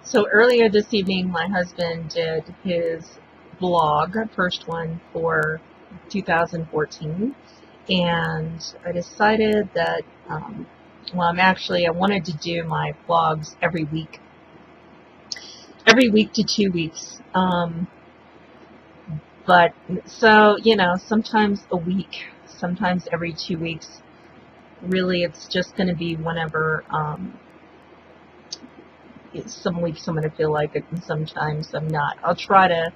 So earlier this evening, my husband did his vlog, first one for 2014, and I decided that, well, I wanted to do my vlogs every week to 2 weeks. But so, sometimes a week, sometimes every 2 weeks. Really, it's just going to be whenever. Some weeks I'm going to feel like it, and sometimes I'm not. I'll try to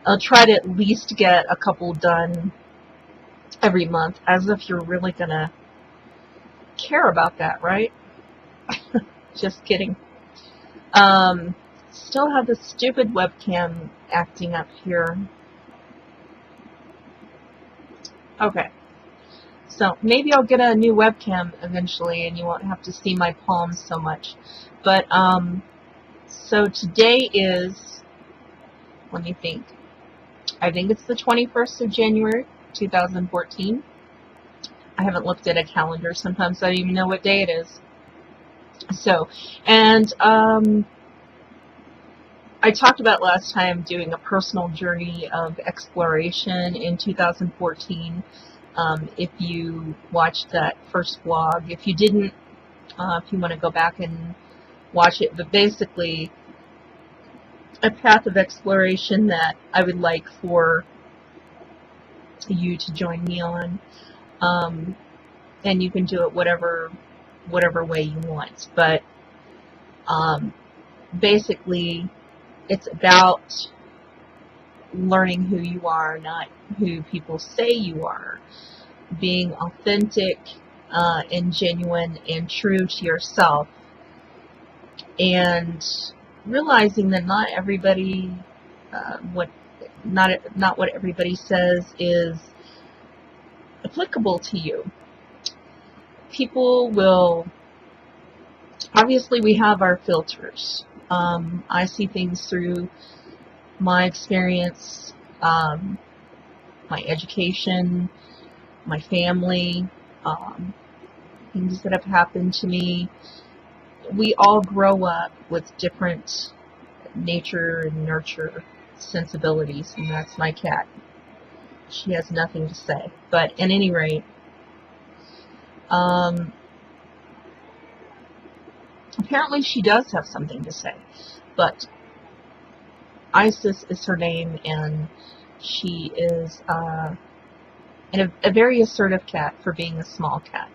at least get a couple done every month, as if you're really going to care about that, right? Just kidding. Still have the stupid webcam acting up here. Okay. So maybe I'll get a new webcam eventually and you won't have to see my palms so much. But, so today is, let me think. I think it's the 21st of January, 2014. I haven't looked at a calendar. Sometimes I don't even know what day it is. So, and, I talked about last time doing a personal journey of exploration in 2014. If you watched that first vlog, if you didn't, if you want to go back and watch it, but basically a path of exploration that I would like for you to join me on, and you can do it whatever way you want, but basically it's about learning who you are, not who people say you are, being authentic and genuine and true to yourself, and realizing that not everybody, not what everybody says is applicable to you. People will, obviously we have our filters. I see things through my experience, my education, my family, things that have happened to me. We all grow up with different nature and nurture sensibilities, and that's my cat. She has nothing to say. But at any rate, apparently she does have something to say. But Isis is her name, and she is a very assertive cat for being a small cat.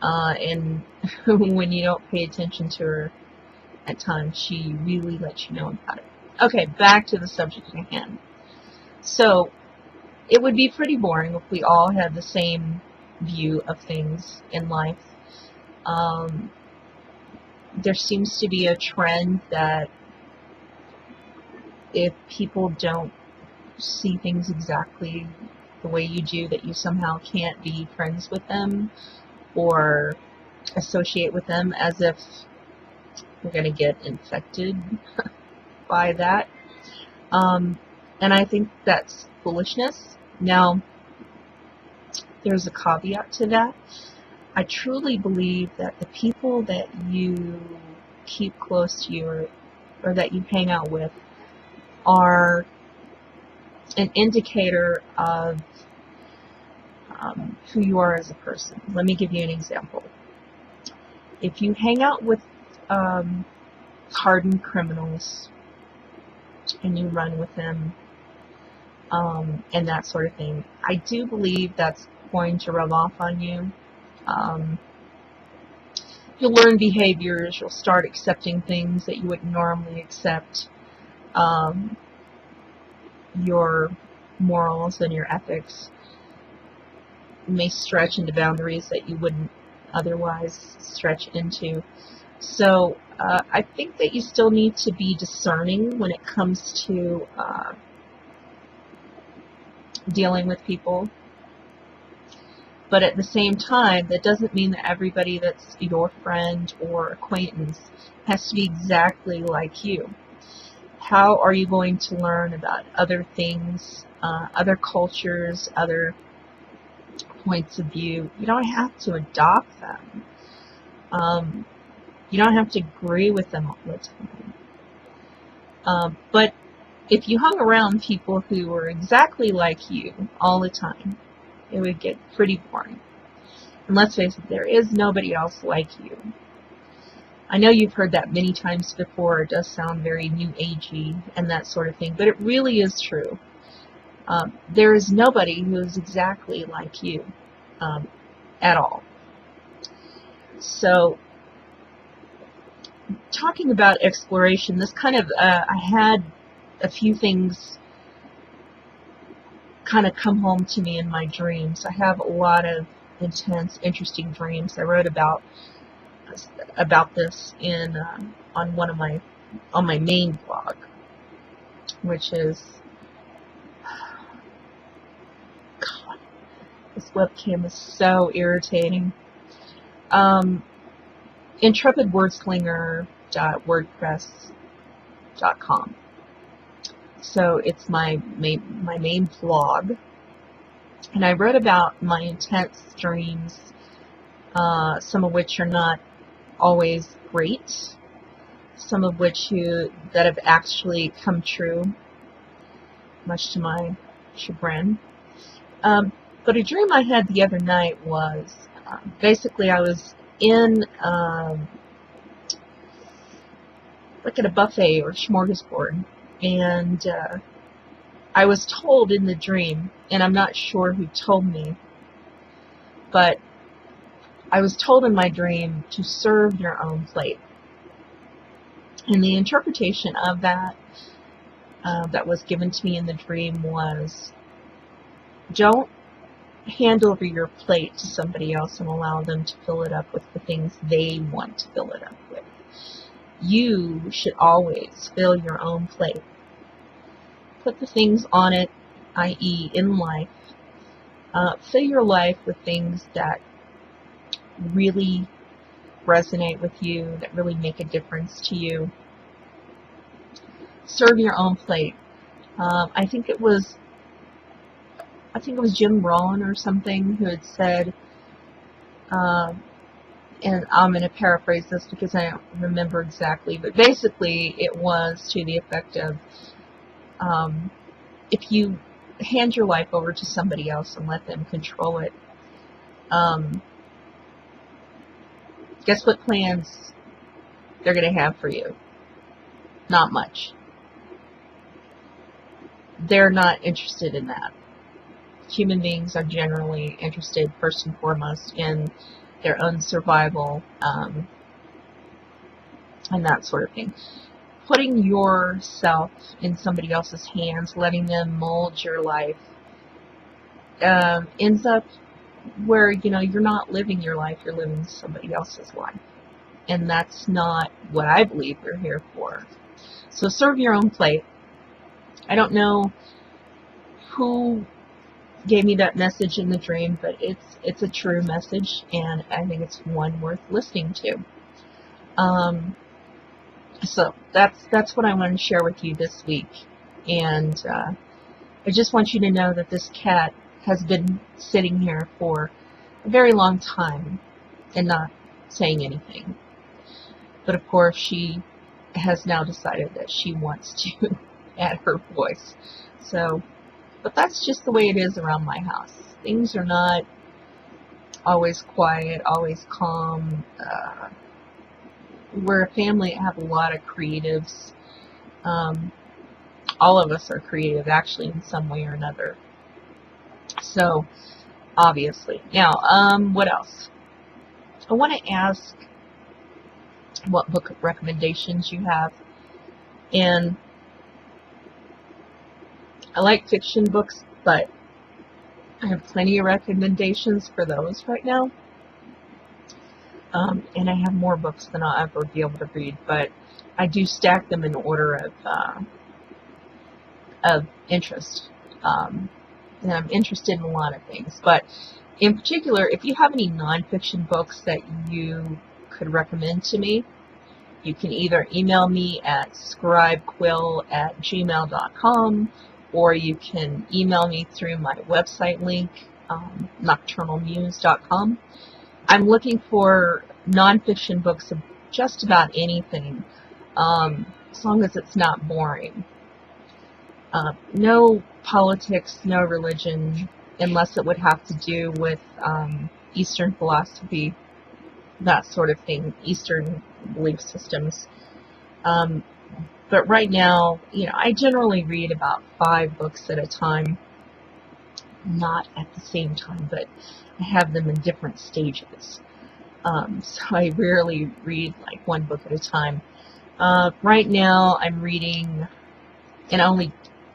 And when you don't pay attention to her at times, she really lets you know about it. Okay, back to the subject at hand. So, it would be pretty boring if we all had the same view of things in life. There seems to be a trend that if people don't see things exactly the way you do, that you somehow can't be friends with them or associate with them, as if we're going to get infected by that. And I think that's foolishness. Now, there's a caveat to that. I truly believe that the people that you keep close to you, or that you hang out with, are an indicator of who you are as a person. Let me give you an example. If you hang out with hardened criminals and you run with them and that sort of thing, I do believe that's going to rub off on you. You'll learn behaviors, you'll start accepting things that you wouldn't normally accept. Your morals and your ethics may stretch into boundaries that you wouldn't otherwise stretch into. So I think that you still need to be discerning when it comes to dealing with people. But at the same time, that doesn't mean that everybody that's your friend or acquaintance has to be exactly like you. How are you going to learn about other things, other cultures, other points of view? You don't have to adopt them. You don't have to agree with them all the time. But if you hung around people who were exactly like you all the time, it would get pretty boring. And let's face it, there is nobody else like you. I know you've heard that many times before. It does sound very new agey and that sort of thing, but it really is true. There is nobody who is exactly like you at all. So, talking about exploration, this kind of, I had a few things kind of come home to me in my dreams. I have a lot of intense, interesting dreams. I wrote about this in on my main blog, which is, God, this webcam is so irritating. intrepidwordslinger.wordpress.com. So it's my main blog, and I wrote about my intense dreams, some of which are not always great, some of which that have actually come true, much to my chagrin. But a dream I had the other night was, basically I was in like at a buffet or smorgasbord, and I was told in the dream, and I'm not sure who told me, but I was told in my dream to serve your own plate. And the interpretation of that that was given to me in the dream was, don't hand over your plate to somebody else and allow them to fill it up with the things they want to fill it up with. You should always fill your own plate. Put the things on it, i.e. in life. Fill your life with things that really resonate with you, that really make a difference to you. Serve your own plate. I think it was Jim Rohn or something who had said, and I'm going to paraphrase this because I don't remember exactly, but basically it was to the effect of, if you hand your life over to somebody else and let them control it, guess what plans they're going to have for you? Not much. They're not interested in that. Human beings are generally interested, first and foremost, in their own survival, and that sort of thing. Putting yourself in somebody else's hands, letting them mold your life, ends up where, you're not living your life, you're living somebody else's life. And that's not what I believe we're here for. So serve your own plate. I don't know who gave me that message in the dream, but it's a true message, and I think it's one worth listening to. So that's what I want to share with you this week, and I just want you to know that this cat has been sitting here for a very long time and not saying anything. But of course, she has now decided that she wants to add her voice. So, but that's just the way it is around my house. Things are not always quiet, always calm. We're a family that have a lot of creatives. All of us are creative, actually, in some way or another. So, obviously. Now, what else? I want to ask what book recommendations you have. And I like fiction books, but I have plenty of recommendations for those right now. And I have more books than I'll ever be able to read, but I do stack them in order of interest. And I'm interested in a lot of things. But in particular, if you have any nonfiction books that you could recommend to me, you can either email me at scribequill@gmail.com, or you can email me through my website link, nocturnalmuse.com. I'm looking for nonfiction books of just about anything. as long as it's not boring. No politics, no religion, unless it would have to do with Eastern philosophy, that sort of thing, Eastern belief systems. But right now, I generally read about 5 books at a time, not at the same time, but I have them in different stages. So I rarely read like 1 book at a time. Right now I'm reading, and only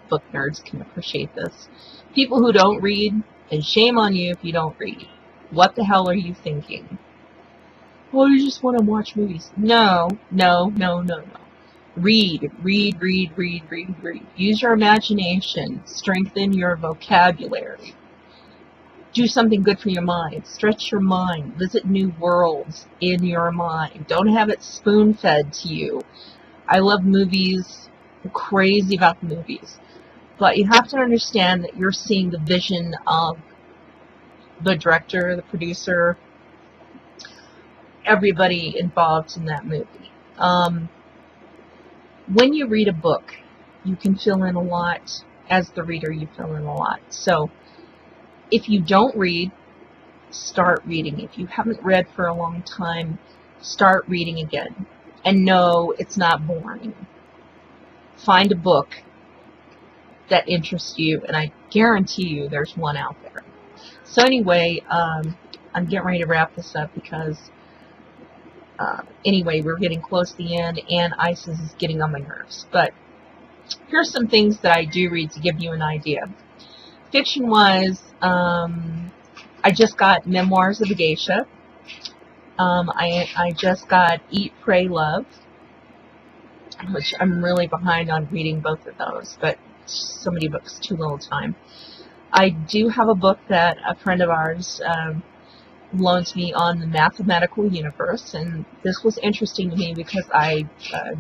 book nerds can appreciate this, people who don't read, and shame on you if you don't read. What the hell are you thinking? Well, you just want to watch movies. No. Read. Use your imagination. Strengthen your vocabulary. Do something good for your mind. Stretch your mind. Visit new worlds in your mind. Don't have it spoon-fed to you. I love movies. I'm crazy about the movies. But you have to understand that you're seeing the vision of the director, the producer, everybody involved in that movie. When you read a book, you can fill in a lot. As the reader, you fill in a lot. So if you don't read, start reading. If you haven't read for a long time, start reading again. And no, it's not boring. Find a book that interests you, and I guarantee you there's one out there. So anyway, I'm getting ready to wrap this up because anyway, we're getting close to the end, and ISIS is getting on my nerves. But here's some things that I do read to give you an idea. Fiction-wise, I just got Memoirs of a Geisha. I just got Eat, Pray, Love, which I'm really behind on reading both of those, but so many books, too little time. I do have a book that a friend of ours loaned me on the mathematical universe, and this was interesting to me because I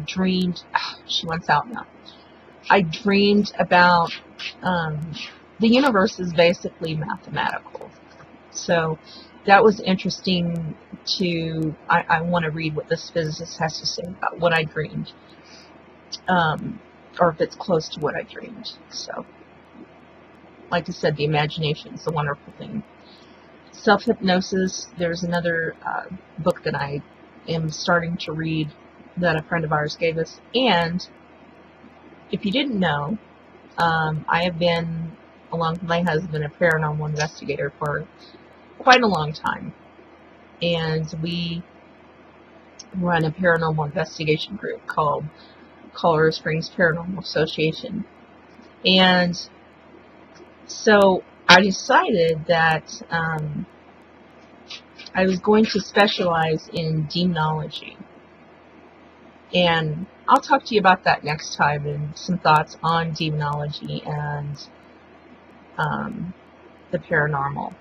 dreamed, she wants out now, I dreamed about, the universe is basically mathematical, so that was interesting to, I want to read what this physicist has to say about what I dreamed, or if it's close to what I dreamed. So, like I said, the imagination is a wonderful thing. Self-hypnosis, there's another book that I am starting to read that a friend of ours gave us. And if you didn't know, I have been, along with my husband, a paranormal investigator for quite a long time. And we run a paranormal investigation group called Colorado Springs Paranormal Association. And so I decided that I was going to specialize in demonology. And I'll talk to you about that next time, and some thoughts on demonology and the paranormal.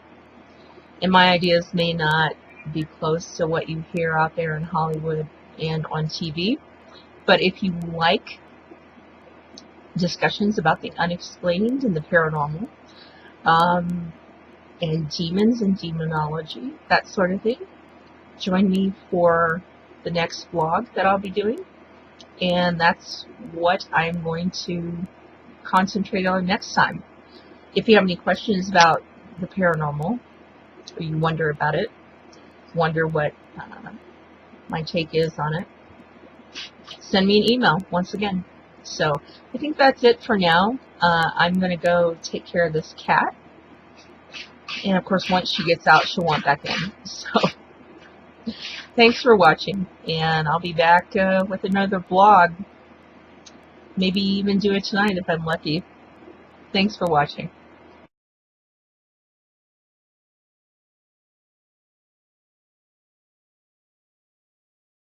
And my ideas may not be close to what you hear out there in Hollywood and on TV, but if you like discussions about the unexplained and the paranormal, and demons and demonology, that sort of thing, join me for the next vlog that I'll be doing. And that's what I'm going to concentrate on next time. If you have any questions about the paranormal, or you wonder about it, wonder what my take is on it, send me an email once again. So I think that's it for now. I'm going to go take care of this cat. And of course, once she gets out, she'll want back in. So thanks for watching. And I'll be back with another vlog. Maybe even do it tonight if I'm lucky. Thanks for watching.